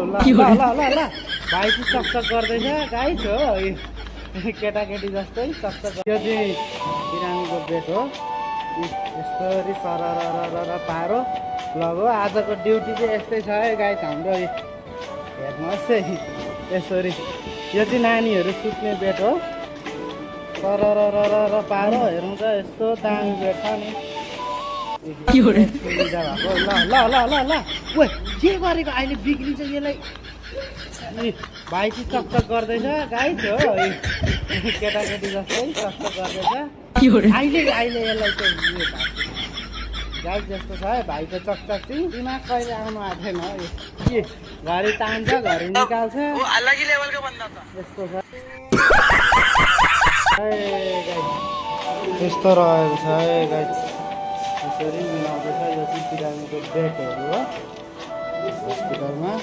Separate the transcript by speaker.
Speaker 1: ल ल ल ल ल भाइ चाहिँ चकचक गर्दैछ गाइस हो केटाकेटी जस्तै चकचक। त्यो चाहिँ बिरामीको बेड हो। यस्तरी सरर पारो लगो। आजको ड्युटी चाहिँ यस्तै छ है गाइस हाम्रो। हेर्नुहोस् है यसरी यो चाहिँ नानीहरू सुत्ने बेड हो। सरर पारो हेर्नु त यस्तो दामी बेड छ नि। सुविधा भएको ल ल ल ल ल ओ के गरेको अहिले बिग्रिन्छ यसलाई। भाइ चाहिँ चकचक गर्दैछ गाइस हो केटाकेटी जस्तै चकचक गर्दैछ। अहिले यसलाई चाहिँ उयो गाइस जस्तो छ है भाइको चकचक चाहिँ। दिमाग कहिले आउनु आएको छैन है। के घरि तान्छ घरि निकाल्छ यस्तो छ। यस्तो रहेको छ है गाइस। यसरी मिलाउँदैछ। यो चाहिँ बिरामीको बेडहरू हो हस्पिटलमा।